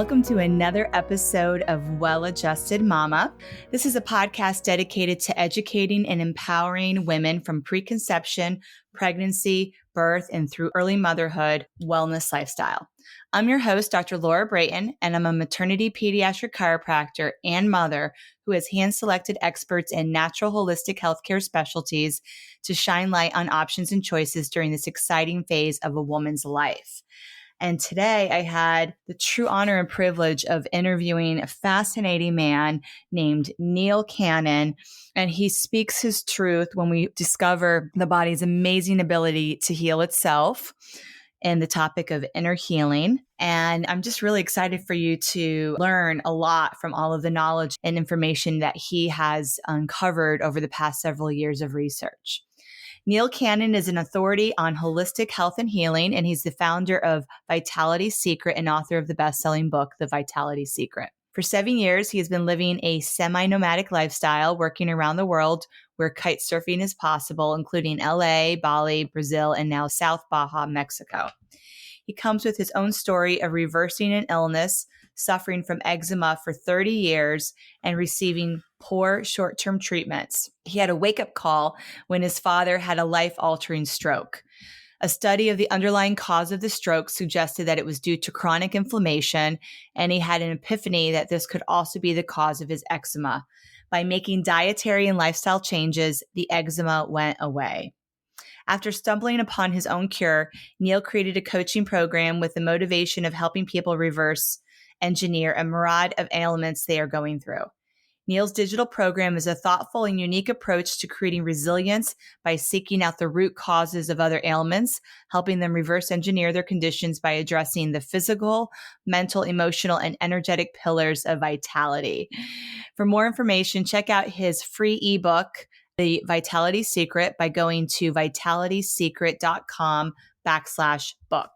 Welcome to another episode of Well-Adjusted Mama. This is a podcast dedicated to educating and empowering women from preconception, pregnancy, birth, and through early motherhood wellness lifestyle. I'm your host, Dr. Laura Brayton, and I'm a maternity pediatric chiropractor and mother who has hand-selected experts in natural holistic healthcare specialties to shine light on options and choices during this exciting phase of a woman's life. And today I had the true honor and privilege of interviewing a fascinating man named Neil Cannon. And he speaks his truth when we discover the body's amazing ability to heal itself and the topic of inner healing. And I'm just really excited for you to learn a lot from all of the knowledge and information that he has uncovered over the past several years of research. Neil Cannon is an authority on holistic health and healing, and he's the founder of Vitality Secret and author of the best-selling book, The Vitality Secret. For 7 years, he has been living a semi-nomadic lifestyle, working around the world where kitesurfing is possible, including LA, Bali, Brazil, and now South Baja, Mexico. He comes with his own story of reversing an illness, suffering from eczema for 30 years, and receiving poor short-term treatments. He had a wake-up call when his father had a life-altering stroke. A study of the underlying cause of the stroke suggested that it was due to chronic inflammation, and he had an epiphany that this could also be the cause of his eczema. By making dietary and lifestyle changes, the eczema went away. After stumbling upon his own cure, Neil created a coaching program with the motivation of helping people reverse engineer a myriad of ailments they are going through. Neil's digital program is a thoughtful and unique approach to creating resilience by seeking out the root causes of other ailments, helping them reverse engineer their conditions by addressing the physical, mental, emotional, and energetic pillars of vitality. For more information, check out his free ebook, The Vitality Secret, by going to vitalitysecret.com/book.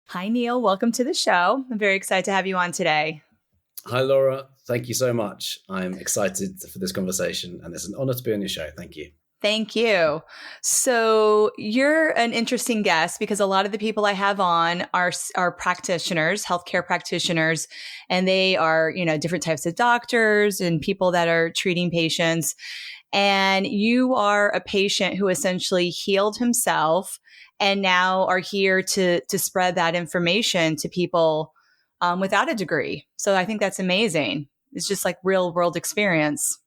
Hi, Neil. Welcome to the show. I'm very excited to have you on today. Hi, Laura. Thank you so much. I'm excited for this conversation, and it's an honor to be on your show. Thank you. Thank you. So you're an interesting guest because a lot of the people I have on are practitioners, healthcare practitioners, and they are, different types of doctors and people that are treating patients. And you are a patient who essentially healed himself and now are here to spread that information to people without a degree. So I think that's amazing. It's just like real world experience.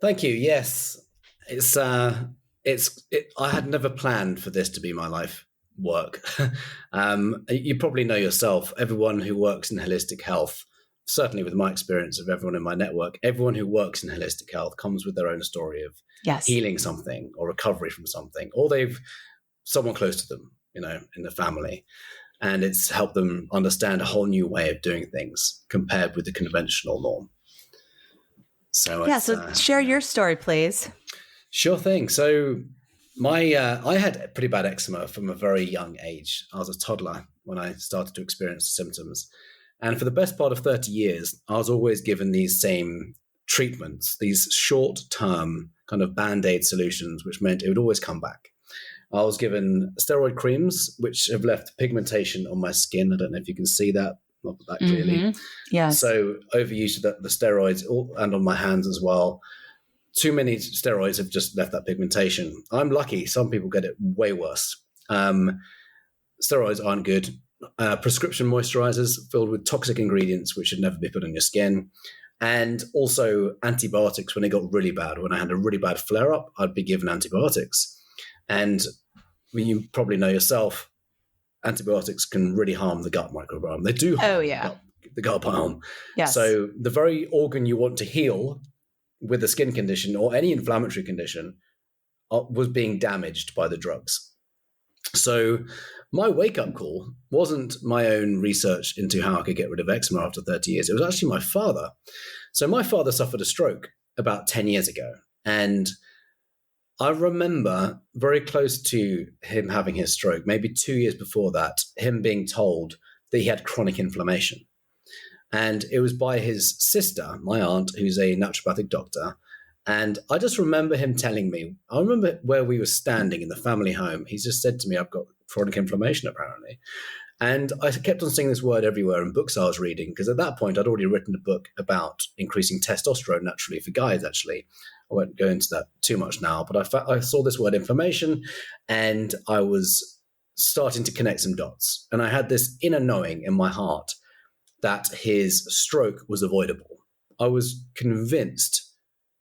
Thank you. Yes, I had never planned for this to be my life work. You probably know yourself, everyone who works in holistic health, certainly with my experience of everyone in my network, everyone who works in holistic health comes with their own story of healing something or recovery from something, or they've someone close to them, in the family. And it's helped them understand a whole new way of doing things compared with the conventional norm. So share your story, please. Sure thing. So I had pretty bad eczema from a very young age. I was a toddler when I started to experience the symptoms. And for the best part of 30 years, I was always given these same treatments, these short-term kind of Band-Aid solutions, which meant it would always come back. I was given steroid creams, which have left pigmentation on my skin. I don't know if you can see that, not that clearly. Mm-hmm. Yes. So overuse of the steroids and on my hands as well. Too many steroids have just left that pigmentation. I'm lucky. Some people get it way worse. Steroids aren't good. Prescription moisturizers filled with toxic ingredients, which should never be put on your skin. And also antibiotics when it got really bad. When I had a really bad flare-up, I'd be given antibiotics. And you probably know yourself, antibiotics can really harm the gut microbiome. They do harm the gut biome. Yes. So the very organ you want to heal with a skin condition or any inflammatory condition was being damaged by the drugs. So my wake-up call wasn't my own research into how I could get rid of eczema after 30 years. It was actually my father. So my father suffered a stroke about 10 years ago. And I remember very close to him having his stroke, maybe 2 years before that, him being told that he had chronic inflammation. And it was by his sister, my aunt, who's a naturopathic doctor. And I just remember him telling me, I remember where we were standing in the family home. He just said to me, I've got chronic inflammation, apparently. And I kept on seeing this word everywhere in books I was reading, because at that point, I'd already written a book about increasing testosterone naturally for guys, actually. I won't go into that too much now, but I saw this word inflammation, and I was starting to connect some dots. And I had this inner knowing in my heart that his stroke was avoidable. I was convinced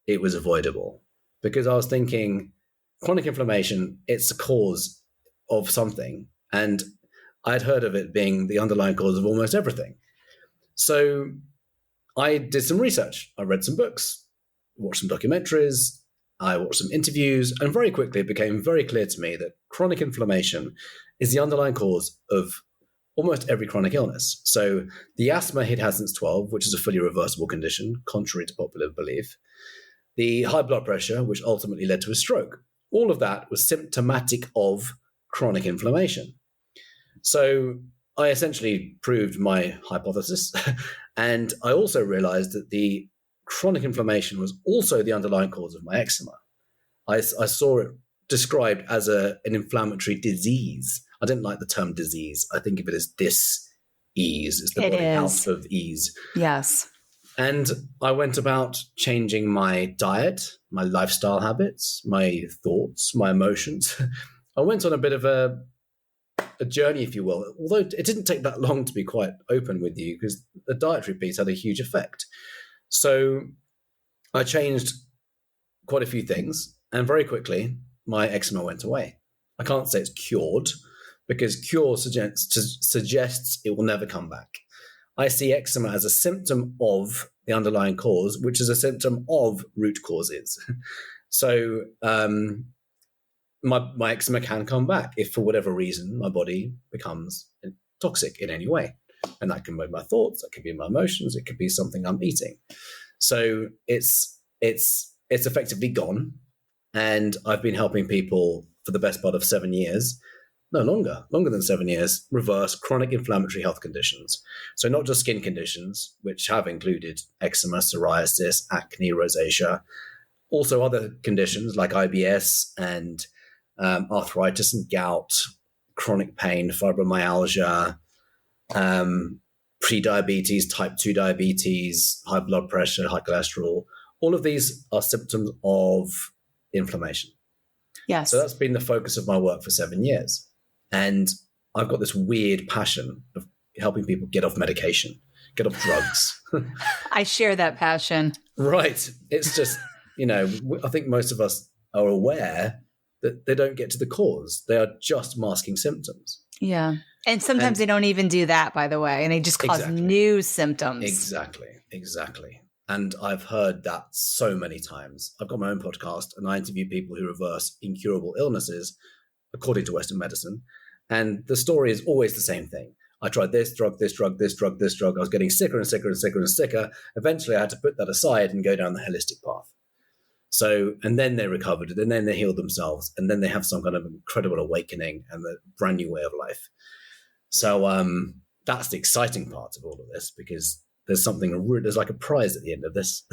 it was avoidable because I was thinking chronic inflammation, it's a cause of something. And I'd heard of it being the underlying cause of almost everything. So I did some research. I read some books, watched some documentaries, I watched some interviews, and very quickly it became very clear to me that chronic inflammation is the underlying cause of almost every chronic illness. So the asthma he'd had since 12, which is a fully reversible condition, contrary to popular belief, the high blood pressure, which ultimately led to a stroke, all of that was symptomatic of chronic inflammation. So I essentially proved my hypothesis. And I also realized that the chronic inflammation was also the underlying cause of my eczema. I saw it described as an inflammatory disease. I didn't like the term disease. I think of it as dis-ease. It's the body out of ease. Yes. And I went about changing my diet, my lifestyle habits, my thoughts, my emotions. I went on a bit of a journey, if you will, although it didn't take that long to be quite open with you because the dietary piece had a huge effect. So I changed quite a few things, and very quickly my eczema went away. I can't say it's cured because cure suggests it will never come back. I see eczema as a symptom of the underlying cause, which is a symptom of root causes. So my eczema can come back if for whatever reason my body becomes toxic in any way. And that can be my thoughts, that could be my emotions, it could be something I'm eating. So it's effectively gone. And I've been helping people for the best part of 7 years, no, longer than 7 years, reverse chronic inflammatory health conditions. So not just skin conditions, which have included eczema, psoriasis, acne, rosacea, also other conditions like IBS and arthritis and gout, chronic pain, fibromyalgia, pre-diabetes, type 2 diabetes, high blood pressure, high cholesterol. All of these are symptoms of inflammation. Yes. So that's been the focus of my work for 7 years. And I've got this weird passion of helping people get off medication, get off drugs. I share that passion. Right. It's just, I think most of us are aware that they don't get to the cause. They are just masking symptoms. Yeah. And sometimes they don't even do that, by the way, and they just cause new symptoms. Exactly. And I've heard that so many times. I've got my own podcast and I interview people who reverse incurable illnesses according to Western medicine. And the story is always the same thing. I tried this drug, this drug, this drug, this drug. I was getting sicker and sicker and sicker and sicker. Eventually I had to put that aside and go down the holistic path. So, and then they recovered, and then they healed themselves, and then they have some kind of incredible awakening and a brand new way of life. So that's the exciting part of all of this, because there's like a prize at the end of this.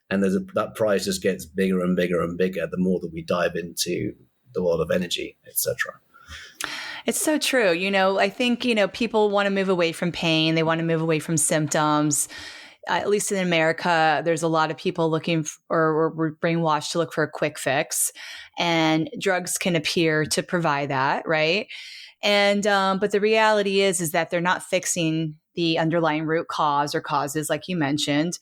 And that prize just gets bigger and bigger and bigger the more that we dive into the world of energy, etc. It's so true. I think, people want to move away from pain. They want to move away from symptoms. At least in America, there's a lot of people looking or we're brainwashed to look for a quick fix, and drugs can appear to provide that, right? And but the reality is that they're not fixing the underlying root cause or causes, like you mentioned.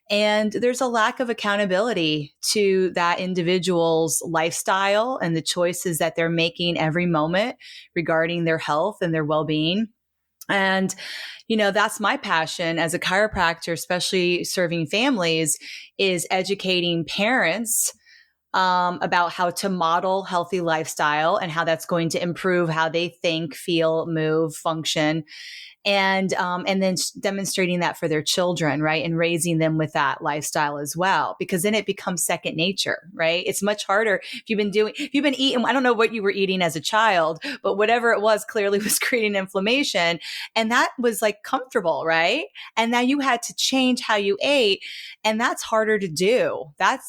And there's a lack of accountability to that individual's lifestyle and the choices that they're making every moment regarding their health and their well-being. And, that's my passion as a chiropractor, especially serving families, is educating parents about how to model healthy lifestyle and how that's going to improve how they think, feel, move, function. And then demonstrating that for their children, right? And raising them with that lifestyle as well, because then it becomes second nature, right? It's much harder if you've been eating, I don't know what you were eating as a child, but whatever it was clearly was creating inflammation. And that was like comfortable, right? And now you had to change how you ate. And that's harder to do.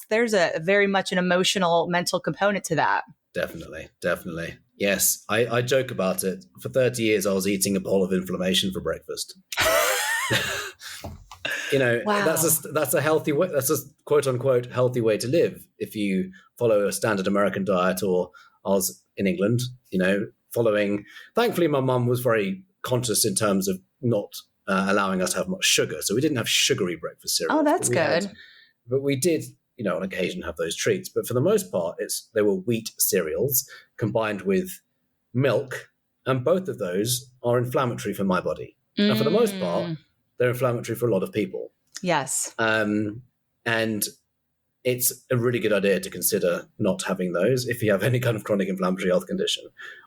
There's a very much an emotional, mental component to that. Definitely. Yes, I joke about it. For 30 years, I was eating a bowl of inflammation for breakfast. Wow. That's a healthy way. That's a quote unquote healthy way to live. If you follow a standard American diet, or I was in England, following. Thankfully, my mum was very conscious in terms of not allowing us to have much sugar, so we didn't have sugary breakfast cereals. Oh, that's good. But we did, on occasion have those treats. But for the most part, they were wheat cereals combined with milk, and both of those are inflammatory for my body. And for the most part, they're inflammatory for a lot of people. Yes. And it's a really good idea to consider not having those if you have any kind of chronic inflammatory health condition.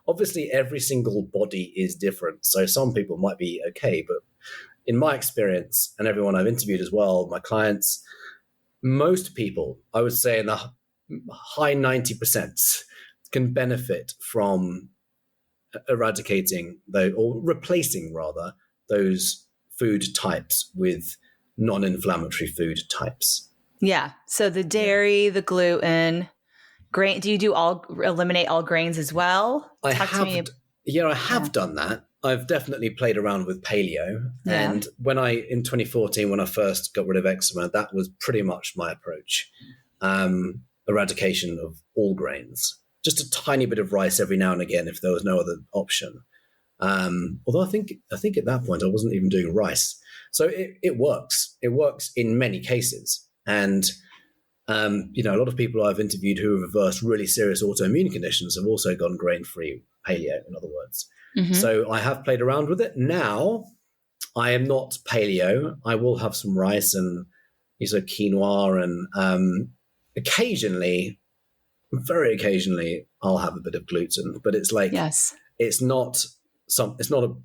Obviously, every single body is different. So some people might be okay, but in my experience, and everyone I've interviewed as well, my clients, most people, I would say in the high 90%, can benefit from eradicating or replacing rather those food types with non-inflammatory food types. Yeah. So the dairy, the gluten, grain. Do you eliminate all grains as well? I have done that. I've definitely played around with paleo. Yeah. And in 2014, when I first got rid of eczema, that was pretty much my approach. Eradication of all grains. Just a tiny bit of rice every now and again if there was no other option. Although I think at that point I wasn't even doing rice. So it works. It works in many cases. And, a lot of people I've interviewed who have reversed really serious autoimmune conditions have also gone grain-free paleo, in other words. Mm-hmm. So I have played around with it. Now I am not paleo. I will have some rice and quinoa, and very occasionally, I'll have a bit of gluten. But it's like, yes. It's not a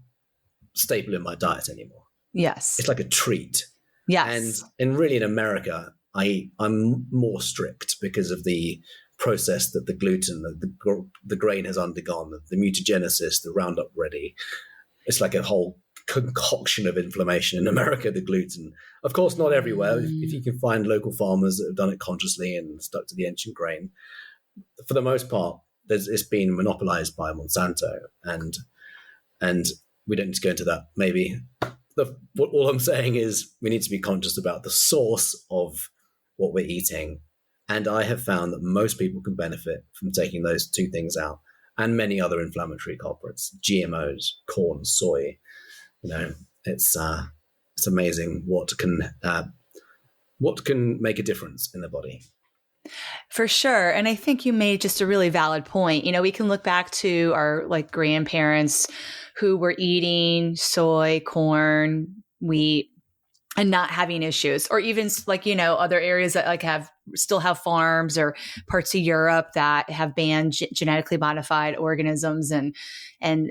staple in my diet anymore. Yes. It's like a treat. Yes. And really in America, I'm more strict because of the process that the gluten, the grain has undergone, the mutagenesis, the Roundup Ready. It's like a whole concoction of inflammation in America, the gluten. Of course, not everywhere. If you can find local farmers that have done it consciously and stuck to the ancient grain, for the most part, it's been monopolized by Monsanto, and we don't need to go into that. Maybe all I'm saying is we need to be conscious about the source of what we're eating. And I have found that most people can benefit from taking those two things out, and many other inflammatory culprits, GMOs, corn, soy. It's amazing what can make a difference in the body. For sure. And I think you made just a really valid point. We can look back to our grandparents who were eating soy, corn, wheat, and not having issues, or even other areas that still have farms, or parts of Europe that have banned genetically modified organisms, and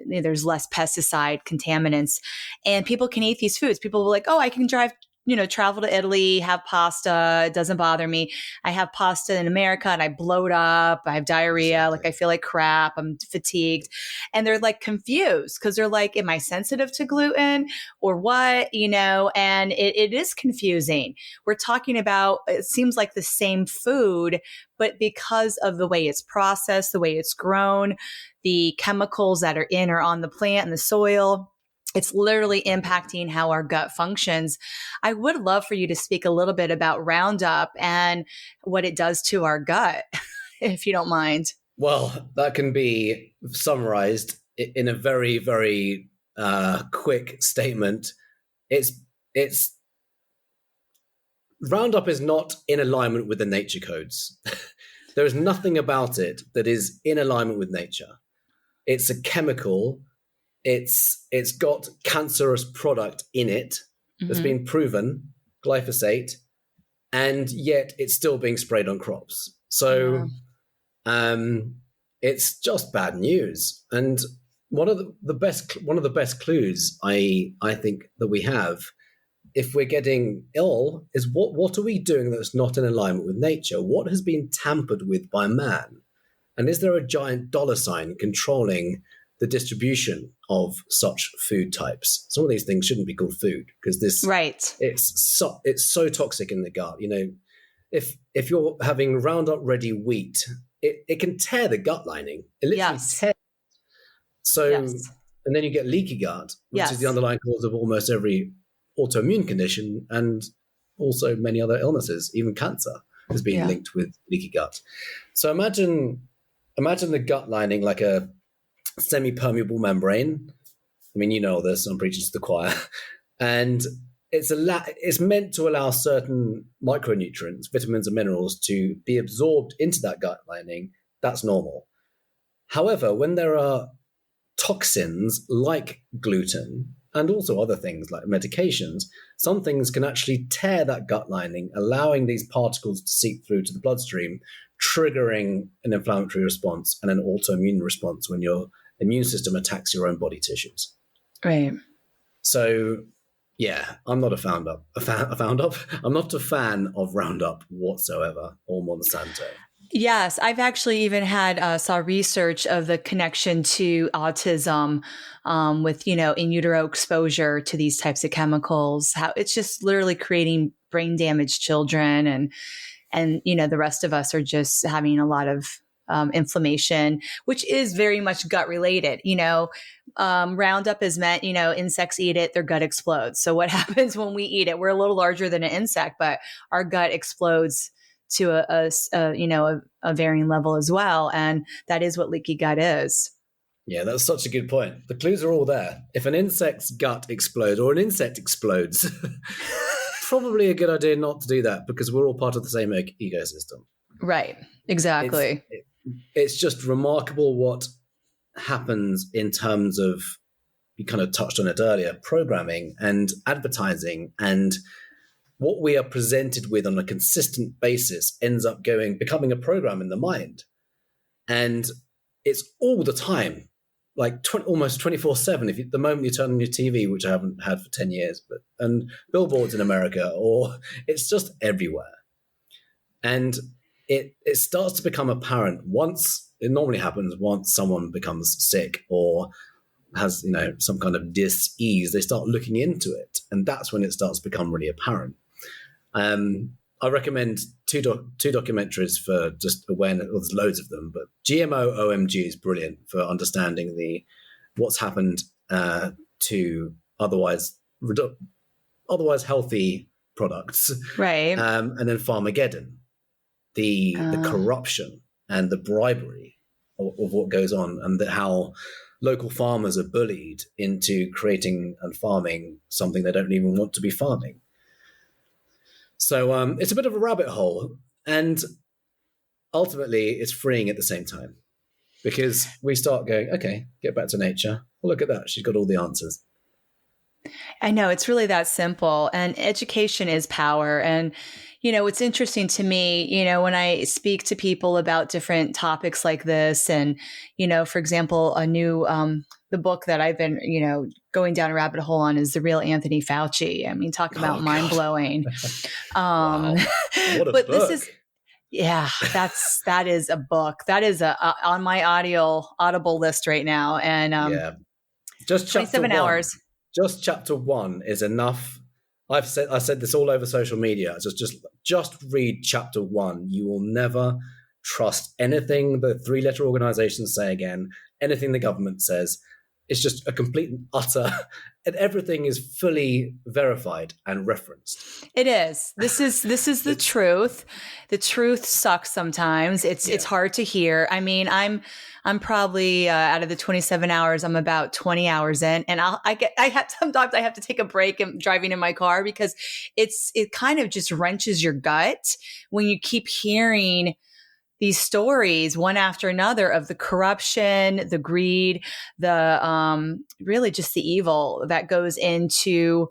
there's less pesticide contaminants, and people can eat these foods. People will I can travel to Italy, have pasta. It doesn't bother me. I have pasta in America and I bloat up. I have diarrhea. Exactly. I feel like crap. I'm fatigued. And they're confused because they're am I sensitive to gluten or what? And it is confusing. We're talking about, it seems like the same food, but because of the way it's processed, the way it's grown, the chemicals that are in or on the plant and the soil, it's literally impacting how our gut functions. I would love for you to speak a little bit about Roundup and what it does to our gut, if you don't mind. Well, that can be summarized in a very, very quick statement. It's Roundup is not in alignment with the nature codes. There is nothing about it that is in alignment with nature. It's a chemical. It's got cancerous product in it that's been proven, glyphosate, and yet it's still being sprayed on crops. So it's just bad news. And one of the best clues I think that we have, if we're getting ill, is what are we doing that's not in alignment with nature? What has been tampered with by man? And is there a giant dollar sign controlling the distribution of such food types? Some of these things shouldn't be called food because it's so toxic in the gut. If you're having Roundup Ready wheat, it can tear the gut lining. It literally tears So, Yes. and then you get leaky gut, which Yes. is the underlying cause of almost every autoimmune condition and also many other illnesses. Even cancer has been linked with leaky gut. So imagine the gut lining like a semi-permeable membrane. I mean, you know all this, I'm preaching to the choir. And it's meant to allow certain micronutrients, vitamins and minerals to be absorbed into that gut lining. That's normal. However, when there are toxins like gluten and also other things like medications, some things can actually tear that gut lining, allowing these particles to seep through to the bloodstream, triggering an inflammatory response and an autoimmune response when your immune system attacks your own body tissues. Right. So, yeah, I'm not I'm not a fan of Roundup whatsoever, or Monsanto. Yes, I've actually even saw research of the connection to autism with, in utero exposure to these types of chemicals, how it's just literally creating brain damaged children. And, the rest of us are just having a lot of inflammation, which is very much gut related. Roundup is meant, insects eat it, their gut explodes. So what happens when we eat it? We're a little larger than an insect, but our gut explodes to a varying level as well. And that is what leaky gut is. Yeah, that's such a good point. The clues are all there. If an insect's gut explodes or an insect explodes, probably a good idea not to do that because we're all part of the same ecosystem. Right. Exactly. It's just remarkable what happens in terms of, you kind of touched on it earlier, programming and advertising, and what we are presented with on a consistent basis ends up becoming a program in the mind. And it's all the time, like almost 24/7. The moment you turn on your TV, which I haven't had for 10 years, and billboards in America, or it's just everywhere. And it starts to become apparent it normally happens once someone becomes sick or has, some kind of dis-ease. They start looking into it. And that's when it starts to become really apparent. I recommend two documentaries for just awareness. Well, there's loads of them, but GMO OMG is brilliant for understanding what's happened to otherwise healthy products, right? And then Farmageddon, the corruption and the bribery of what goes on, and how local farmers are bullied into creating and farming something they don't even want to be farming. So it's a bit of a rabbit hole, and ultimately it's freeing at the same time because we start going, okay, get back to nature. Well, look at that. She's got all the answers. I know, it's really that simple, and education is power. And, it's interesting to me, when I speak to people about different topics like this, and, for example, the book that I've been, going down a rabbit hole on is The Real Anthony Fauci. I mean, talk about mind blowing. Wow. What a but book. that is a book that is on my Audible list right now. And just 27 hours. Just chapter 1 is enough. I said this all over social media. Just read chapter 1. You will never trust anything the 3-letter organizations say again, anything the government says. It's just a complete and utter, and everything is fully verified and referenced. It is. This is the truth. The truth sucks sometimes. It's hard to hear. I mean, I'm probably out of the 27 hours, I'm about 20 hours in, and sometimes I have to take a break and driving in my car because it kind of just wrenches your gut when you keep hearing these stories one after another of the corruption, the greed, the really just the evil that goes into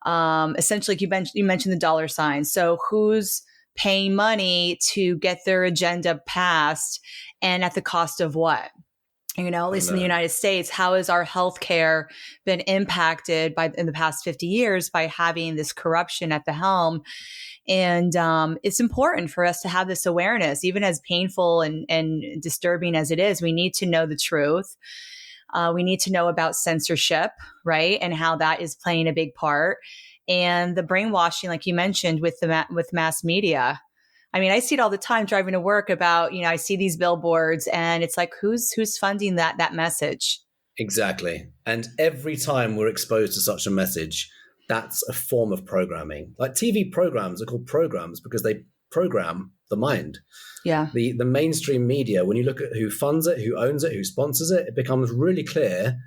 essentially, like you mentioned the dollar sign. So who's paying money to get their agenda passed, and at the cost of what? At least in the United States, how has our healthcare been impacted in the past 50 years by having this corruption at the helm? And it's important for us to have this awareness, even as painful and disturbing as it is. We need to know the truth. We need to know about censorship, right? And how that is playing a big part. And the brainwashing, like you mentioned, with mass media. I mean, I see it all the time driving to work about, I see these billboards, and it's like, who's funding that message? Exactly. And every time we're exposed to such a message, that's a form of programming. Like TV programs are called programs because they program the mind. Yeah. The mainstream media, when you look at who funds it, who owns it, who sponsors it, it becomes really clear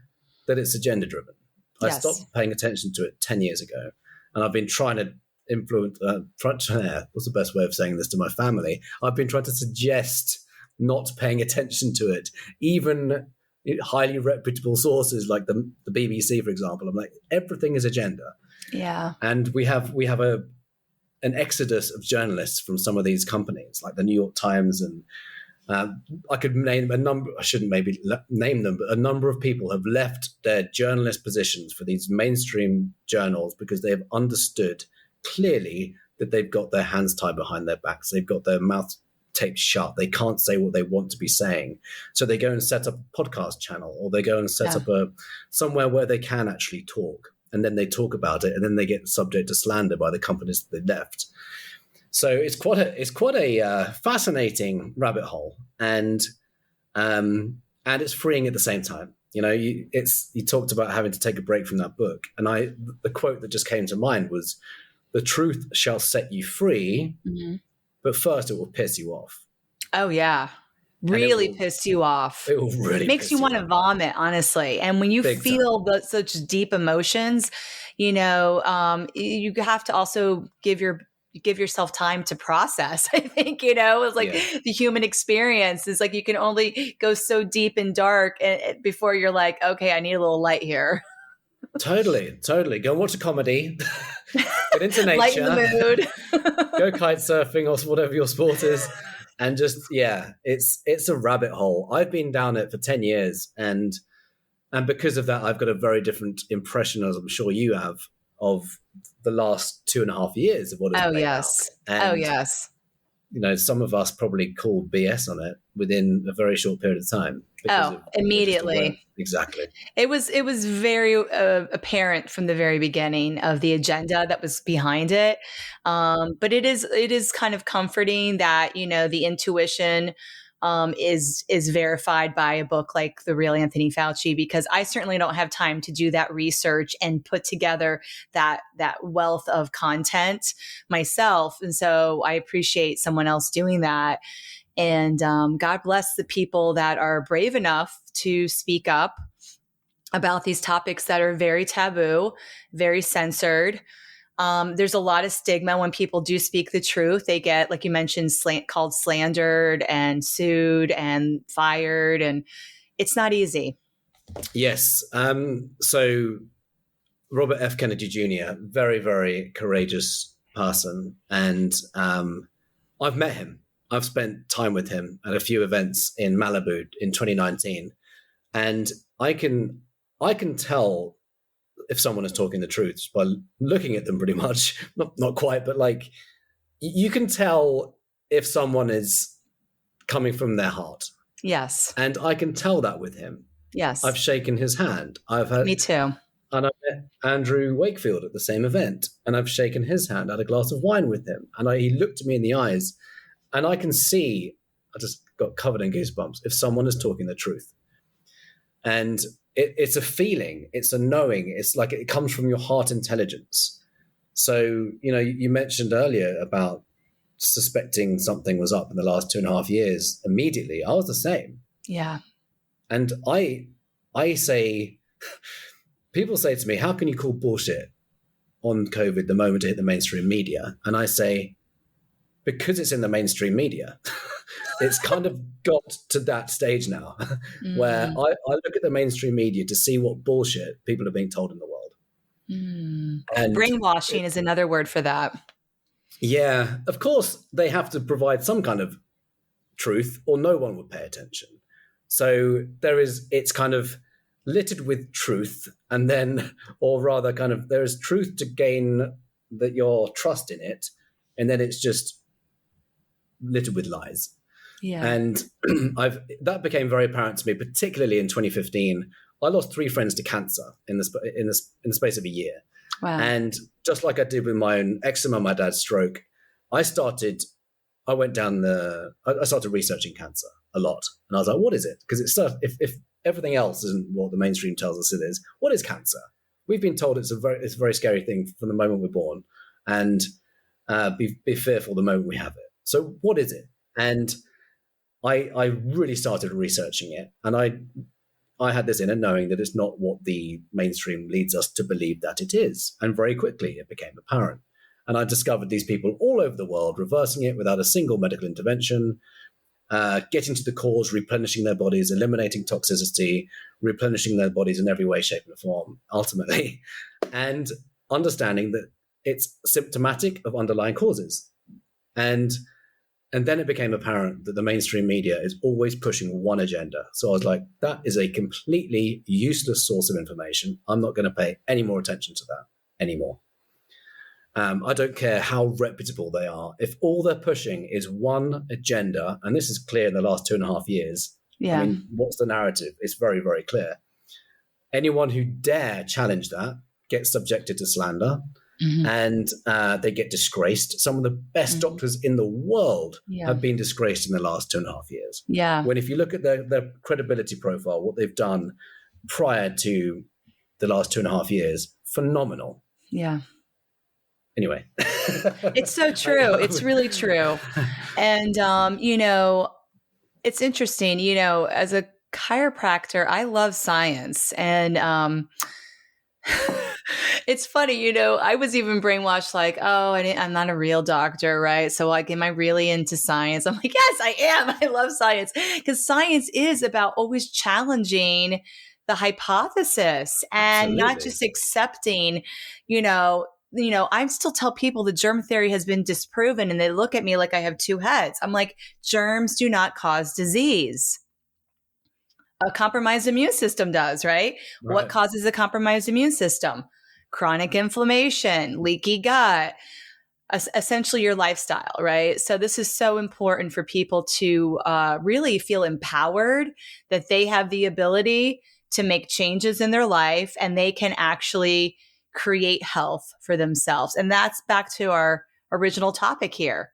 that it's agenda driven. I Yes. stopped paying attention to it 10 years ago, and I've been trying to influence, what's the best way of saying this to my family? I've been trying to suggest not paying attention to it, even highly reputable sources like the BBC, for example. I'm like, everything is agenda. Yeah. And we have an exodus of journalists from some of these companies, like the New York Times, and I could name a number. I shouldn't maybe name them, but a number of people have left their journalist positions for these mainstream journals because they have understood clearly that they've got their hands tied behind their backs. They've got their mouth taped shut. They can't say what they want to be saying. So they go and set up a podcast channel, or they go and set up somewhere where they can actually talk. And then they talk about it, and then they get subject to slander by the companies that they left. So it's quite a fascinating rabbit hole, and it's freeing at the same time. You know, you talked about having to take a break from that book, and the quote that just came to mind was, "The truth shall set you free, but first it will piss you off." Oh yeah. Really piss you off. It will really makes you want to vomit, honestly. And when you feel such deep emotions, you know, you have to also give yourself time to process. I think, you know, it's like the human experience is like, you can only go so deep and dark before you're like, okay, I need a little light here. Totally. Go and watch a comedy, get into nature, lighten the mood, go kite surfing or whatever your sport is. And just, it's a rabbit hole. I've been down it for 10 years. And because of that, I've got a very different impression, as I'm sure you have, of the last 2.5 years of what it's played out. And, you know, some of us probably called BS on it within a very short period of time. Immediately. Exactly. It was very apparent from the very beginning of the agenda that was behind it. But it is kind of comforting that, you know, the intuition is verified by a book like The Real Anthony Fauci, because I certainly don't have time to do that research and put together that wealth of content myself. And so I appreciate someone else doing that. And God bless the people that are brave enough to speak up about these topics that are very taboo, very censored. There's a lot of stigma when people do speak the truth. They get, like you mentioned, called slandered and sued and fired, and it's not easy. Yes. So Robert F. Kennedy Jr., very, very courageous person. And I've met him. I've spent time with him at a few events in Malibu in 2019. And I can tell if someone is talking the truth by looking at them, pretty much. Not quite, but like, you can tell if someone is coming from their heart. Yes. And I can tell that with him. Yes. I've shaken his hand. Me too. And I met Andrew Wakefield at the same event, and I've shaken his hand, had a glass of wine with him. And he looked at me in the eyes, and I can see, I just got covered in goosebumps, if someone is talking the truth. And it's a feeling, it's a knowing, it's like it comes from your heart intelligence. So, you know, you mentioned earlier about suspecting something was up in the last 2.5 years. Immediately, I was the same. Yeah. And I say, people say to me, how can you call bullshit on COVID the moment it hit the mainstream media? And I say, because it's in the mainstream media. It's kind of got to that stage now where I look at the mainstream media to see what bullshit people are being told in the world. And brainwashing is another word for that. Yeah, of course, they have to provide some kind of truth or no one would pay attention. So it's kind of littered with truth, and then, or rather kind of, there is truth to gain that your trust in it, and then it's just littered with lies. Yeah. And that became very apparent to me, particularly in 2015. I lost 3 friends to cancer in the space of a year. Wow. And just like I did with my own eczema, my dad's stroke, I started researching cancer a lot. And I was like, what is it? Because if everything else isn't what the mainstream tells us it is. What is cancer? We've been told it's a very scary thing from the moment we're born, and be fearful the moment we have it. So what is it? And I really started researching it, and I had this inner knowing that it's not what the mainstream leads us to believe that it is. And very quickly it became apparent. And I discovered these people all over the world reversing it without a single medical intervention, getting to the cause, replenishing their bodies, eliminating toxicity, replenishing their bodies in every way, shape, and form, ultimately, and understanding that it's symptomatic of underlying causes. And then it became apparent that the mainstream media is always pushing one agenda. So I was like, that is a completely useless source of information. I'm not going to pay any more attention to that anymore. I don't care how reputable they are. If all they're pushing is one agenda, and this is clear in the last 2.5 years, I mean, what's the narrative? It's very, very clear. Anyone who dare challenge that gets subjected to slander, and they get disgraced. Some of the best doctors in the world have been disgraced in the last 2.5 years. Yeah. When if you look at their credibility profile, what they've done prior to the last 2.5 years, phenomenal. Yeah. Anyway. It's so true. It's really true. And, it's interesting, as a chiropractor, I love science. And it's funny, I was even brainwashed like, oh, I'm not a real doctor, right? So like, am I really into science? I'm like, yes, I am. I love science because science is about always challenging the hypothesis and not just accepting, I still tell people the germ theory has been disproven and they look at me like I have two heads. I'm like, germs do not cause disease. A compromised immune system does, right? What causes a compromised immune system? Chronic inflammation, leaky gut, essentially your lifestyle, right? So this is so important for people to really feel empowered that they have the ability to make changes in their life and they can actually create health for themselves. And that's back to our original topic here,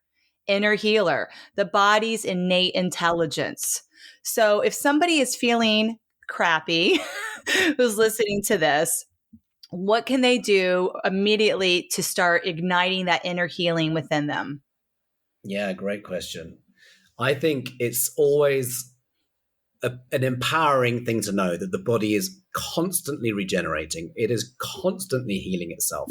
inner healer, the body's innate intelligence. So if somebody is feeling crappy, who's listening to this, what can they do immediately to start igniting that inner healing within them? Yeah, great question. I think it's always an empowering thing to know that the body is constantly regenerating. It is constantly healing itself.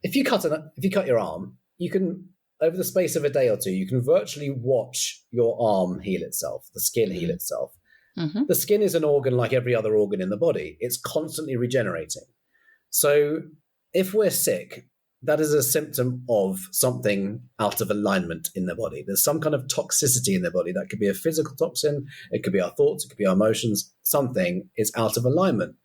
If you cut your arm, you can, over the space of a day or two, you can virtually watch your arm heal itself, the skin heal itself. The skin is an organ like every other organ in the body. It's constantly regenerating. So if we're sick, that is a symptom of something out of alignment in the body. There's some kind of toxicity in the body. That could be a physical toxin. It could be our thoughts. It could be our emotions. Something is out of alignment.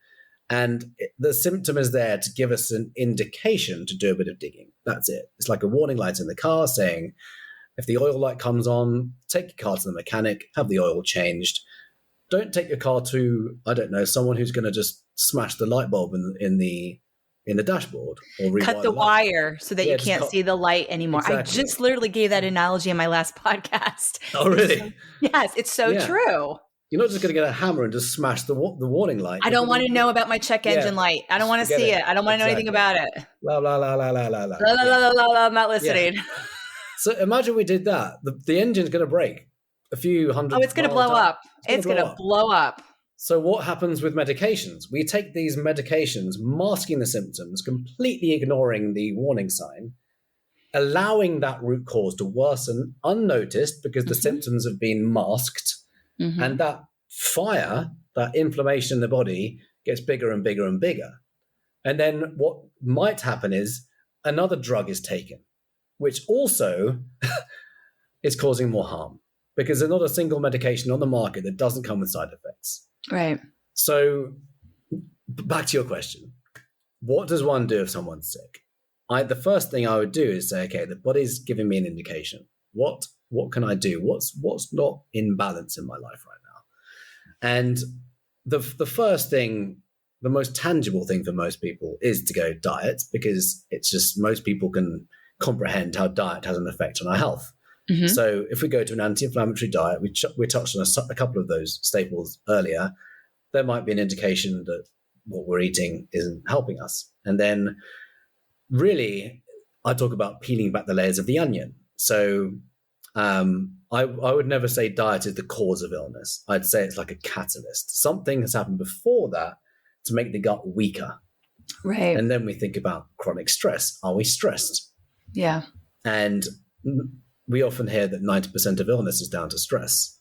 And the symptom is there to give us an indication to do a bit of digging. That's it. It's like a warning light in the car saying, if the oil light comes on, take your car to the mechanic, have the oil changed. Don't take your car to, I don't know, someone who's going to just smash the light bulb in the dashboard, or cut the wire so that you can't see the light anymore. Exactly. I just literally gave that analogy in my last podcast. Oh, really? Yes, it's so true. You're not just going to get a hammer and just smash the warning light. I don't want to know about my check engine light. I don't want to see it. I don't want to know anything about it. La la la la la la la. La la la la la. I'm not listening. Yeah. So imagine we did that. The engine's going to break a few hundred. Oh, it's going to blow up. It's going to blow up. So what happens with medications? We take these medications, masking the symptoms, completely ignoring the warning sign, allowing that root cause to worsen unnoticed because the symptoms have been masked. And that fire, that inflammation in the body gets bigger and bigger and bigger. And then what might happen is another drug is taken, which also is causing more harm because there's not a single medication on the market that doesn't come with side effects. Right. So back to your question. What does one do if someone's sick? The first thing I would do is say, okay, the body's giving me an indication. What can I do? What's not in balance in my life right now? And the first thing, the most tangible thing for most people is to go diet, because it's just most people can comprehend how diet has an effect on our health. So if we go to an anti-inflammatory diet, we touched on a couple of those staples earlier. there might be an indication that what we're eating isn't helping us. And then really, I talk about peeling back the layers of the onion. So I would never say diet is the cause of illness. I'd say it's like a catalyst. Something has happened before that to make the gut weaker. Right. And then we think about chronic stress. Are we stressed? Yeah. And we often hear that 90% of illness is down to stress.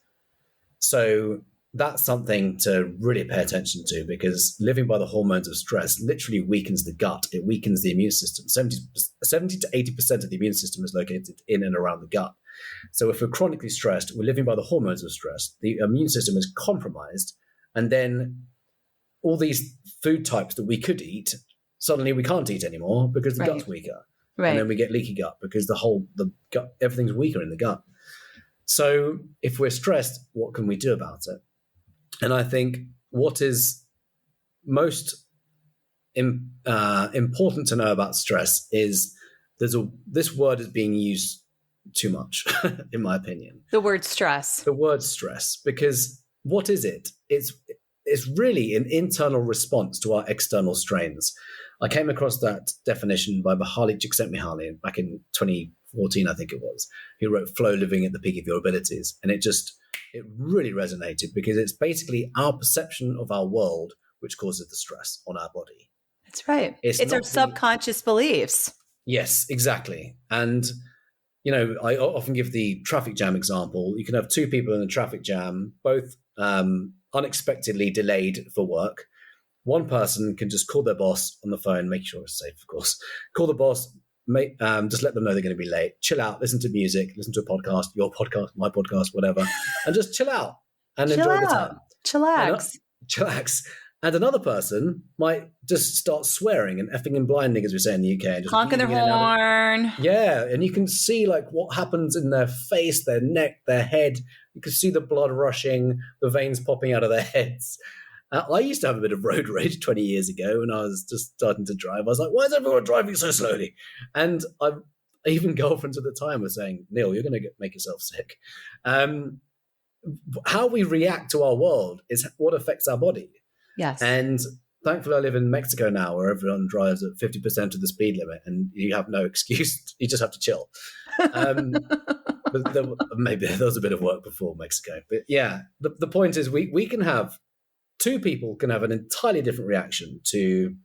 So that's something to really pay attention to, because living by the hormones of stress literally weakens the gut. It weakens the immune system. 70 to 80% of the immune system is located in and around the gut. So if we're chronically stressed, we're living by the hormones of stress. The immune system is compromised. And then all these food types that we could eat, suddenly we can't eat anymore because the gut's weaker. Right. And then we get leaky gut because the gut, everything's weaker in the gut. So if we're stressed, what can we do about it? And I think what is most important to know about stress is this word is being used too much, in my opinion. The word stress. The word stress, because what is it? It's really an internal response to our external strains. I came across that definition by Mihaly Csikszentmihalyi back in 2014, I think it was, who wrote Flow Living at the Peak of Your Abilities. And it really resonated, because it's basically our perception of our world which causes the stress on our body. That's right. It's our subconscious beliefs. Yes, exactly. And, I often give the traffic jam example. You can have two people in a traffic jam, both unexpectedly delayed for work. One person can just call their boss on the phone, make sure it's safe, of course. Call the boss, just let them know they're going to be late. Chill out, listen to music, listen to a podcast, your podcast, my podcast, whatever, and just chill out and enjoy the time. Chillax. And another person might just start swearing and effing and blinding, as we say in the UK. And just honking their horn. Yeah, and you can see like what happens in their face, their neck, their head. You can see the blood rushing, the veins popping out of their heads. I used to have a bit of road rage 20 years ago when I was just starting to drive. I was like, why is everyone driving so slowly? And even girlfriends at the time were saying, Neil, you're going to make yourself sick. How we react to our world is what affects our body. Yes. And thankfully I live in Mexico now, where everyone drives at 50% of the speed limit and you have no excuse. You just have to chill. But maybe there was a bit of work before Mexico. But yeah, the point is we can have two people can have an entirely different reaction to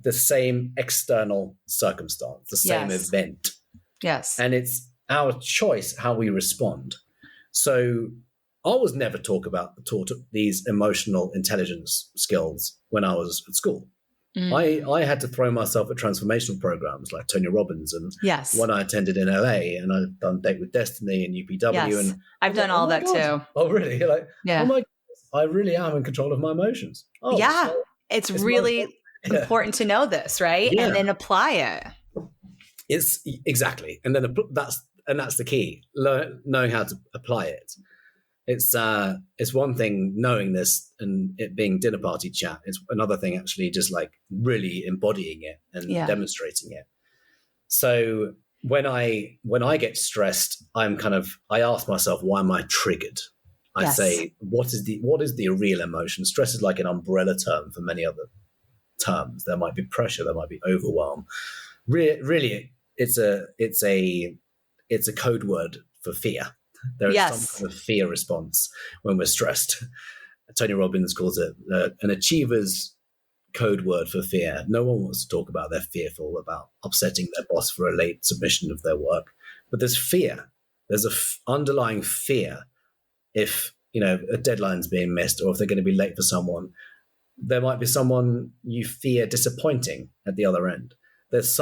the same external circumstance, the same event. Yes. And it's our choice how we respond. So I was never taught these emotional intelligence skills when I was at school. I had to throw myself at transformational programs like Tony Robbins and one I attended in LA, and I've done Date with Destiny and UPW. Yes. And I've done all that too. Oh, really? Oh my God, I really am in control of my emotions. Oh, yeah. So it's really important to know this, right? Yeah. And then apply it. It's exactly. And then that's the key, knowing how to apply it. It's one thing knowing this and it being dinner party chat. It's another thing actually just like really embodying it and demonstrating it. So when I get stressed, I ask myself, why am I triggered? I say, what is the real emotion? Stress is like an umbrella term for many other terms. There might be pressure, there might be overwhelm. Really, it's a code word for fear. There is some kind of fear response when we're stressed. Tony Robbins calls it an achiever's code word for fear. No one wants to talk about they're fearful about upsetting their boss for a late submission of their work. But there's fear. There's underlying fear. If, a deadline's being missed or if they're going to be late for someone, there might be someone you fear disappointing at the other end. There's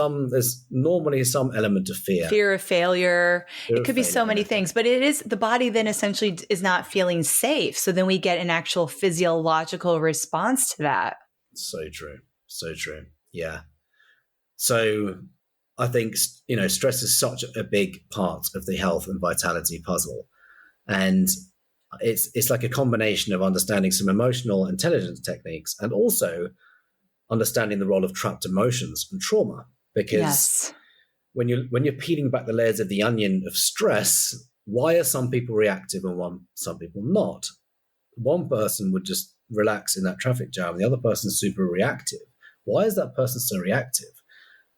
normally some element of fear. Fear of failure. It could be so many things, but it is the body then essentially is not feeling safe. So then we get an actual physiological response to that. So true. So true. Yeah. So I think, stress is such a big part of the health and vitality puzzle. And it's like a combination of understanding some emotional intelligence techniques and also understanding the role of trapped emotions and trauma. Because when you're peeling back the layers of the onion of stress, why are some people reactive and some people not? One person would just relax in that traffic jam, the other person's super reactive. Why is that person so reactive?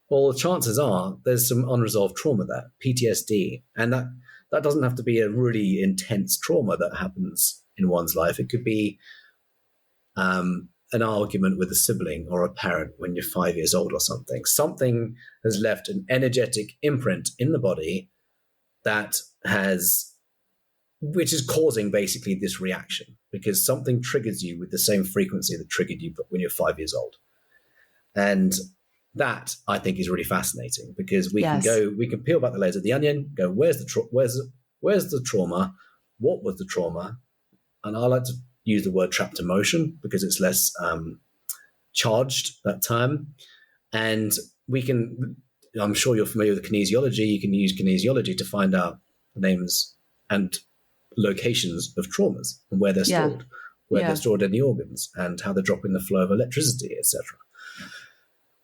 Well, chances are there's some unresolved trauma there, PTSD, and that doesn't have to be a really intense trauma that happens in one's life. It could be an argument with a sibling or a parent when you're 5 years old or something. Something has left an energetic imprint in the body which is causing basically this reaction, because something triggers you with the same frequency that triggered you when you're 5 years old. And that, I think, is really fascinating, because we can peel back the layers of the onion, go, where's the trauma? What was the trauma? And I like to use the word trapped emotion because it's less charged that time. And I'm sure you're familiar with kinesiology. You can use kinesiology to find out the names and locations of traumas and where they're stored, they're stored in the organs, and how they drop in the flow of electricity, etc.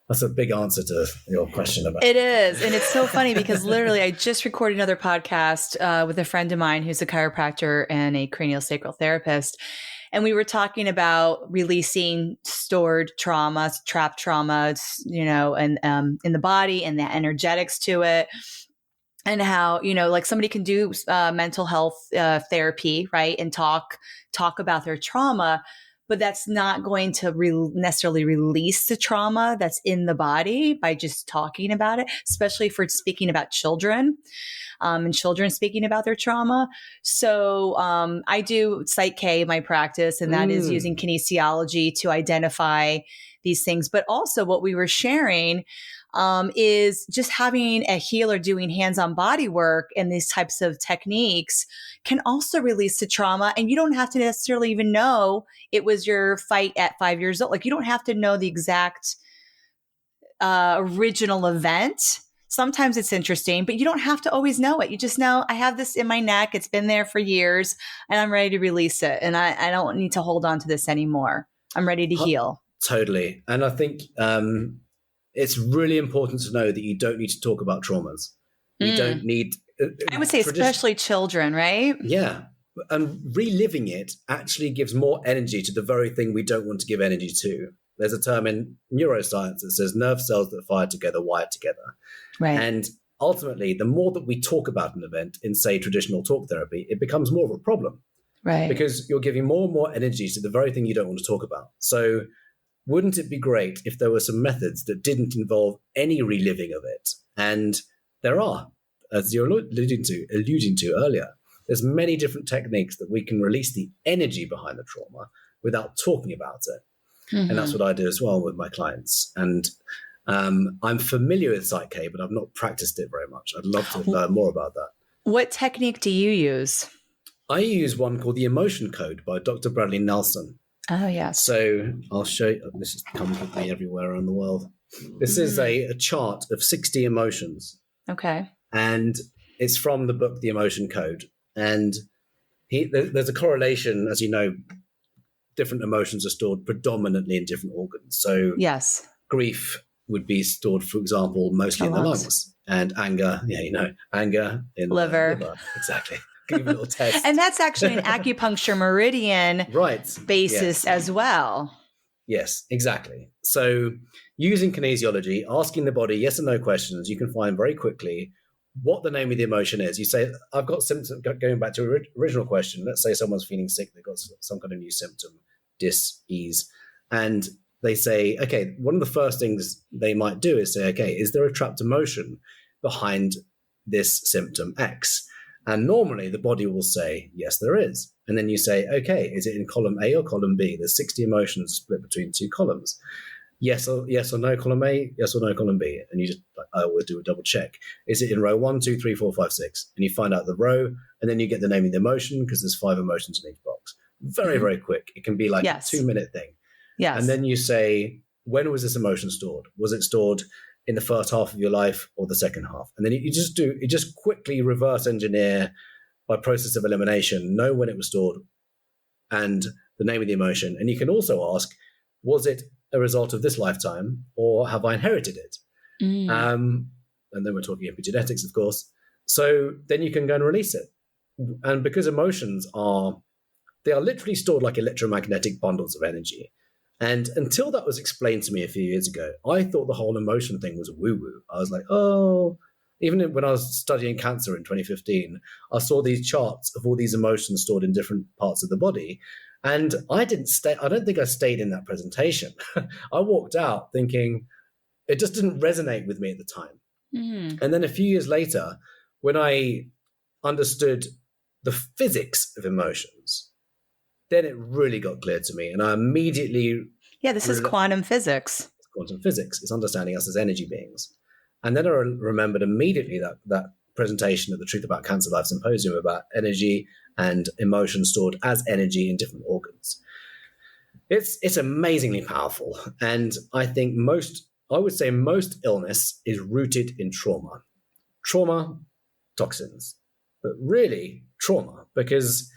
That's a big answer to your question about it. Is. And it's so funny because literally I just recorded another podcast with a friend of mine who's a chiropractor and a craniosacral therapist. And we were talking about releasing stored traumas, trapped traumas, and in the body and the energetics to it. And how, like somebody can do mental health therapy, right? And talk about their trauma, but that's not going to necessarily release the trauma that's in the body by just talking about it, especially for speaking about children and children speaking about their trauma. So I do Psych K, my practice, and that is using kinesiology to identify these things. But also what we were sharing is just having a healer doing hands-on body work and these types of techniques can also release the trauma. And you don't have to necessarily even know it was your fight at 5 years old. Like you don't have to know the exact original event. Sometimes it's interesting, but you don't have to always know it. You just know I have this in my neck. It's been there for years and I'm ready to release it. And I don't need to hold on to this anymore. I'm ready to heal. Totally. And I think it's really important to know that you don't need to talk about traumas. You don't need... I would say especially children, right? Yeah. And reliving it actually gives more energy to the very thing we don't want to give energy to. There's a term in neuroscience that says nerve cells that fire together wire together. Right. And ultimately, the more that we talk about an event in, say, traditional talk therapy, it becomes more of a problem. Right. Because you're giving more and more energy to the very thing you don't want to talk about. So wouldn't it be great if there were some methods that didn't involve any reliving of it? And there are, as you're alluding to earlier. There's many different techniques that we can release the energy behind the trauma without talking about it. Mm-hmm. And that's what I do as well with my clients. And I'm familiar with Psych K, but I've not practiced it very much. I'd love to learn more about that. What technique do you use? I use one called the Emotion Code by Dr. Bradley Nelson. Oh, yes. So I'll show you. This comes with me everywhere around the world. This is a chart of 60 emotions. Okay. And it's from the book, The Emotion Code. And there's a correlation, as you know, different emotions are stored predominantly in different organs. So yes, grief would be stored, for example, mostly in the lungs. And anger, anger in liver. The liver. Exactly. Give you a little test. And that's actually an acupuncture meridian basis as well. Yes, exactly. So using kinesiology, asking the body yes and no questions, you can find very quickly what the name of the emotion is. You say, I've got symptoms, going back to your original question, let's say someone's feeling sick, they've got some kind of new symptom, dis-ease, and they say, okay, one of the first things they might do is say, okay, is there a trapped emotion behind this symptom X? And normally the body will say, yes, there is. And then you say, okay, is it in column A or column B? There's 60 emotions split between two columns. Yes or no column A, yes or no column B. And you just, I always do a double check. Is it in row 1, 2, 3, 4, 5, 6? And you find out the row, and then you get the name of the emotion because there's 5 emotions in each box. Very, very quick. It can be like a 2-minute thing. Yes. And then you say, when was this emotion stored? Was it stored in the first half of your life or the second half? And then you just quickly reverse engineer by process of elimination, know when it was stored and the name of the emotion. And you can also ask, was it a result of this lifetime or have I inherited it? And then we're talking epigenetics, of course. So then you can go and release it. And because emotions are They are literally stored like electromagnetic bundles of energy. And until that was explained to me a few years ago, I thought the whole emotion thing was woo-woo. I was like, oh, even when I was studying cancer in 2015, I saw these charts of all these emotions stored in different parts of the body. And I don't think I stayed in that presentation. I walked out thinking it just didn't resonate with me at the time. Mm. And then a few years later, when I understood the physics of emotions, then it really got clear to me. And I immediately... Yeah, this is quantum physics. Quantum physics. It's understanding us as energy beings. And then I remembered immediately that presentation at the Truth About Cancer Live Symposium about energy and emotion stored as energy in different organs. It's amazingly powerful. And I think most illness is rooted in trauma. Trauma, toxins, but really trauma, because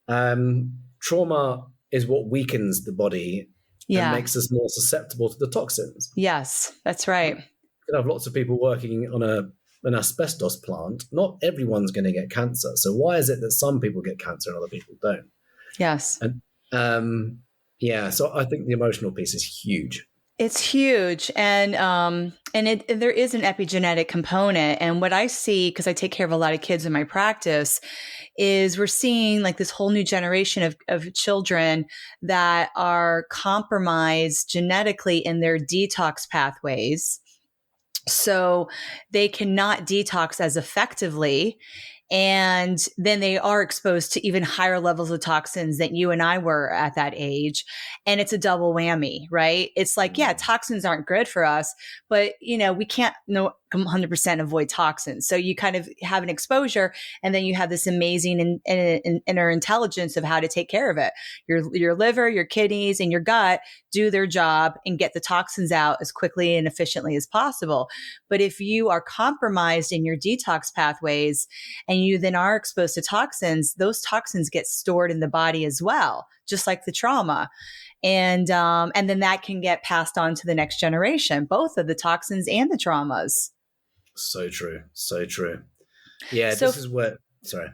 trauma is what weakens the body and makes us more susceptible to the toxins. Yes, that's right. You can have lots of people working on an asbestos plant. Not everyone's going to get cancer. So why is it that some people get cancer and other people don't? Yes. And so I think the emotional piece is huge. It's huge. And there is an epigenetic component. And what I see, because I take care of a lot of kids in my practice, is we're seeing like this whole new generation of children that are compromised genetically in their detox pathways. So they cannot detox as effectively. And then they are exposed to even higher levels of toxins than you and I were at that age. And it's a double whammy, right? It's like, yeah, toxins aren't good for us, but we can't 100% avoid toxins. So you kind of have an exposure, and then you have this amazing inner intelligence of how to take care of it. Your liver, your kidneys, and your gut do their job and get the toxins out as quickly and efficiently as possible. But if you are compromised in your detox pathways and you then are exposed to toxins, those toxins get stored in the body as well, just like the trauma. And then that can get passed on to the next generation, both of the toxins and the traumas. So true. So true. Yeah, so, this is what, sorry.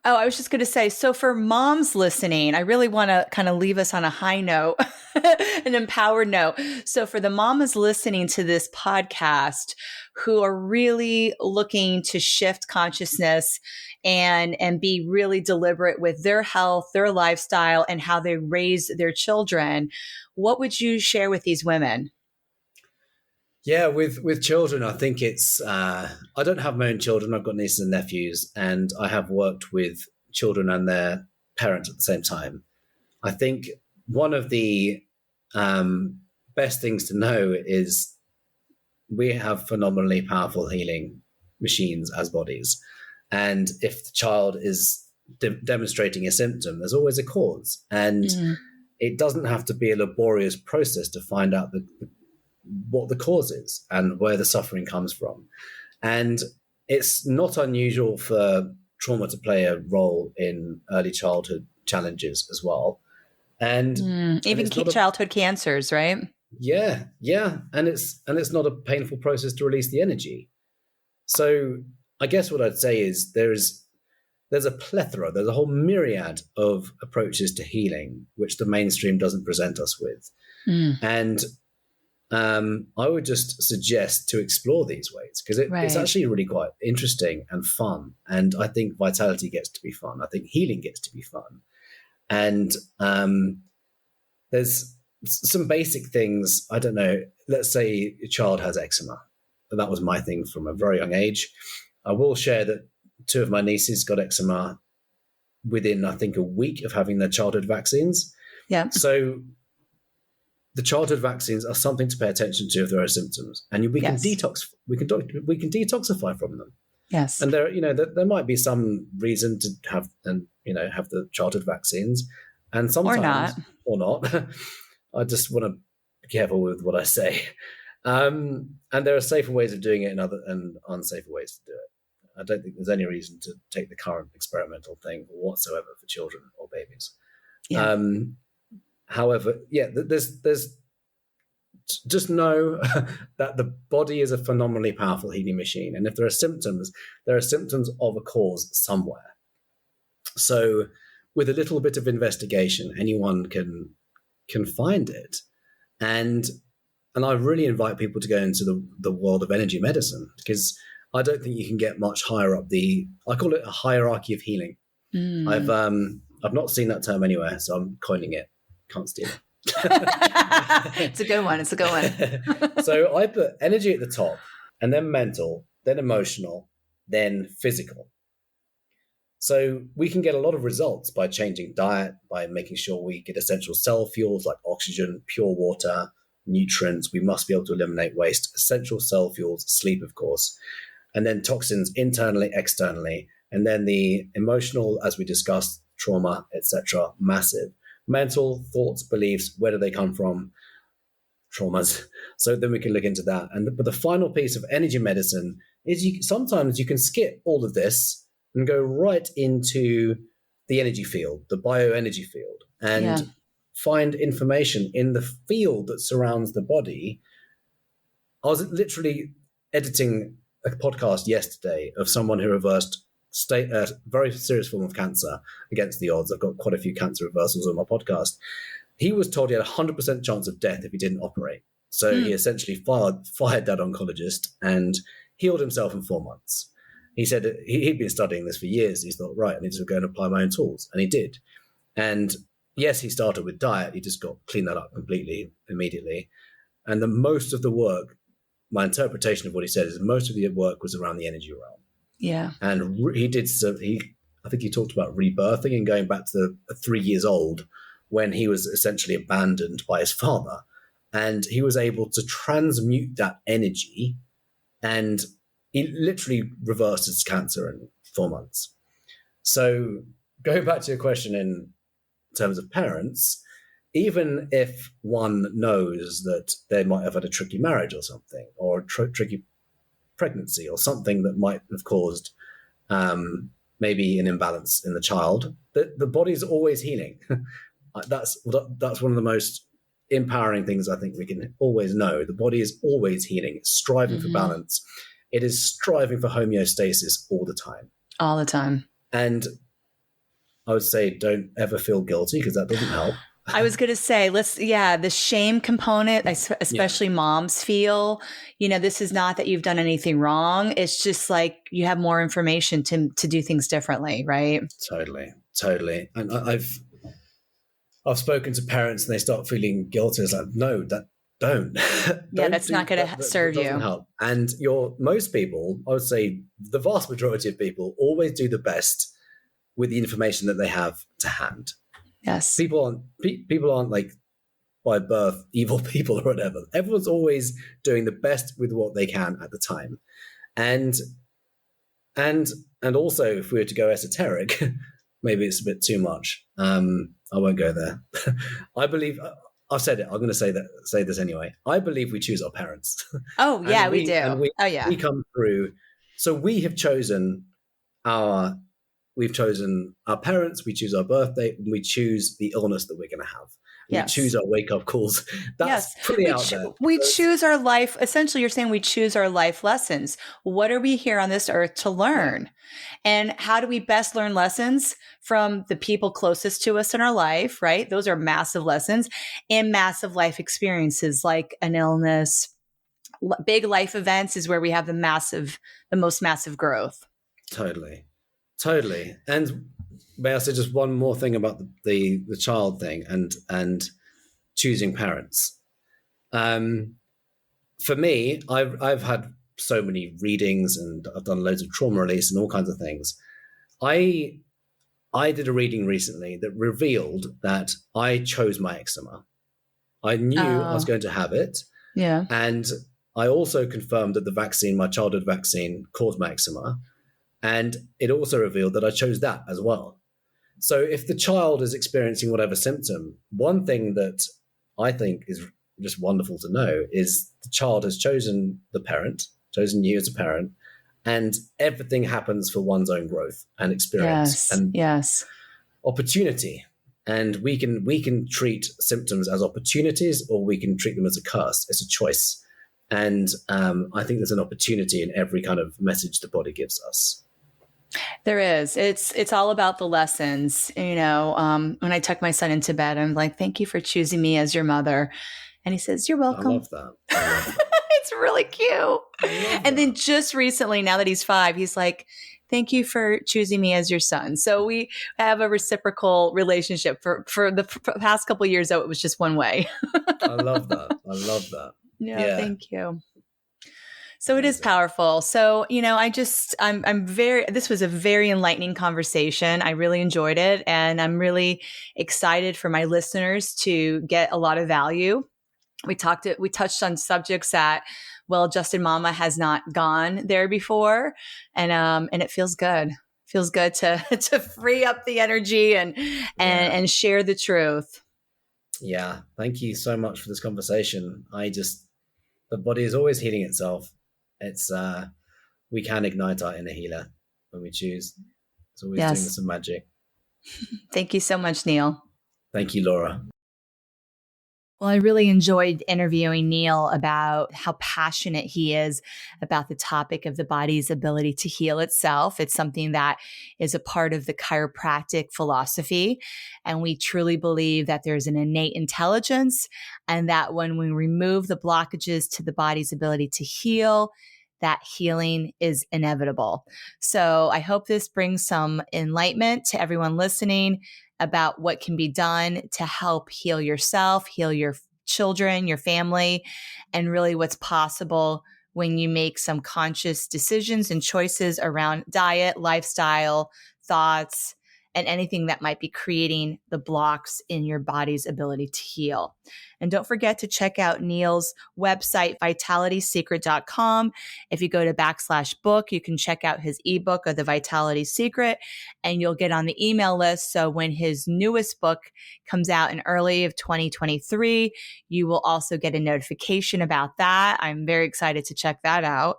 Oh, I was just going to say, so for moms listening, I really want to kind of leave us on a high note, an empowered note. So for the mamas listening to this podcast who are really looking to shift consciousness and be really deliberate with their health, their lifestyle, and how they raise their children, what would you share with these women? Yeah, with children, I think it's, I don't have my own children. I've got nieces and nephews, and I have worked with children and their parents at the same time. I think one of the best things to know is we have phenomenally powerful healing machines as bodies. And if the child is demonstrating a symptom, there's always a cause. And it doesn't have to be a laborious process to find out what the cause is and where the suffering comes from. And it's not unusual for trauma to play a role in early childhood challenges as well. And even childhood cancers, right? Yeah. And it's not a painful process to release the energy. So I guess what I'd say is there's a plethora, there's a whole myriad of approaches to healing, which the mainstream doesn't present us with. And I would just suggest to explore these ways, because it's actually really quite interesting and fun. And I think vitality gets to be fun. I think healing gets to be fun. And there's some basic things. I don't know. Let's say a child has eczema. And that was my thing from a very young age. I will share that 2 of my nieces got eczema within, I think, a week of having their childhood vaccines. Yeah. So the childhood vaccines are something to pay attention to if there are symptoms, and we can detox. We can detoxify from them. Yes. And there might be some reason to have the childhood vaccines, and sometimes or not. I just want to be careful with what I say. And there are safer ways of doing it and unsafer ways to do it. I don't think there's any reason to take the current experimental thing whatsoever for children or babies. Yeah. However, there's just know that the body is a phenomenally powerful healing machine. And if there are symptoms of a cause somewhere. So with a little bit of investigation, anyone can find it. And I really invite people to go into the world of energy medicine, because I don't think you can get much higher up I call it a hierarchy of healing. I've not seen that term anywhere, so I'm coining it. Can't steal it. It's a good one. So I put energy at the top, and then mental, then emotional, then physical. So we can get a lot of results by changing diet, by making sure we get essential cell fuels like oxygen, pure water, nutrients. We must be able to eliminate waste, essential cell fuels, sleep, of course, and then toxins internally, externally. And then the emotional, as we discussed, trauma, etc., massive. Mental, thoughts, beliefs, where do they come from? Traumas. So then we can look into that. But the final piece of energy medicine is sometimes you can skip all of this and go right into the energy field, the bioenergy field, and find information in the field that surrounds the body. I was literally editing a podcast yesterday of someone who reversed a very serious form of cancer against the odds. I've got quite a few cancer reversals on my podcast. He was told he had a 100% chance of death if he didn't operate. So he essentially fired that oncologist and healed himself in 4 months. He said he'd been studying this for years. He thought, right, I need to go and apply my own tools. And he did. And yes, he started with diet. He just got cleaned that up completely immediately. And most of the work, my interpretation of what he said is most of the work was around the energy realm. Yeah. And I think he talked about rebirthing and going back to 3 years old when he was essentially abandoned by his father. And he was able to transmute that energy, and he literally reversed his cancer in 4 months. So going back to your question in terms of parents, even if one knows that they might have had a tricky marriage or something, or a tricky pregnancy or something that might have caused maybe an imbalance in the child, the body's always healing. That's one of the most empowering things I think we can always know. The body is always healing. It's striving for balance. It is striving for homeostasis all the time. All the time. And I would say don't ever feel guilty, because that doesn't help. I was going to say, the shame component, especially moms feel, this is not that you've done anything wrong. It's just like you have more information to do things differently, right? Totally. And I've spoken to parents and they start feeling guilty. It's like, no, don't. That's not going to serve you. Help. And most people, I would say the vast majority of people, always do the best with the information that they have to hand. Yes. People aren't like by birth evil people or whatever. Everyone's always doing the best with what they can at the time. And also, if we were to go esoteric, maybe it's a bit too much. I won't go there. I believe I've said it. I'm going to say this anyway. I believe we choose our parents. Oh yeah, we do. We come through. So we have chosen We've chosen our parents, we choose our birthday, and we choose the illness that we're going to have. Yes. We choose our wake-up calls. That's pretty out there. We choose our life. Essentially, you're saying we choose our life lessons. What are we here on this earth to learn? And how do we best learn lessons? From the people closest to us in our life, right? Those are massive lessons, and massive life experiences like an illness. Big life events is where we have the most massive growth. Totally. And may I say just one more thing about the child thing and choosing parents? For me, I've had so many readings and I've done loads of trauma release and all kinds of things. I did a reading recently that revealed that I chose my eczema. I knew I was going to have it. Yeah. And I also confirmed that my childhood vaccine, caused my eczema. And it also revealed that I chose that as well. So if the child is experiencing whatever symptom, one thing that I think is just wonderful to know is the child has chosen chosen you as a parent, and everything happens for one's own growth and experience and opportunity. And we can treat symptoms as opportunities, or we can treat them as a curse. It's a choice. And I think there's an opportunity in every kind of message the body gives us. There is. It's all about the lessons. When I tuck my son into bed, I'm like, thank you for choosing me as your mother. And he says, you're I welcome. love that. I love that. It's really cute. And then just recently, now that he's 5, he's like, thank you for choosing me as your son. So we have a reciprocal relationship. For the past couple of years, though, it was just one way. I love that. I love that. Yeah, thank you. So Amazing. it is powerful. So, this was a very enlightening conversation. I really enjoyed it. And I'm really excited for my listeners to get a lot of value. We touched on subjects that Well-Adjusted Mama has not gone there before. And it feels good. Feels good to free up the energy and share the truth. Yeah. Thank you so much for this conversation. The body is always healing itself. It's we can ignite our inner healer when we choose. It's always doing some magic. Thank you so much, Neil. Thank you, Laura. Well, I really enjoyed interviewing Neil about how passionate he is about the topic of the body's ability to heal itself. It's something that is a part of the chiropractic philosophy. And we truly believe that there's an innate intelligence, and that when we remove the blockages to the body's ability to heal, that healing is inevitable. So I hope this brings some enlightenment to everyone listening about what can be done to help heal yourself, heal your children, your family, and really what's possible when you make some conscious decisions and choices around diet, lifestyle, thoughts, and anything that might be creating the blocks in your body's ability to heal. And don't forget to check out Neil's website, vitalitysecret.com. If you go to /book, you can check out his ebook of The Vitality Secret, and you'll get on the email list. So when his newest book comes out in early of 2023, you will also get a notification about that. I'm very excited to check that out.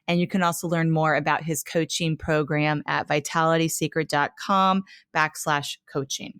And you can also learn more about his coaching program at vitalitysecret.com /coaching.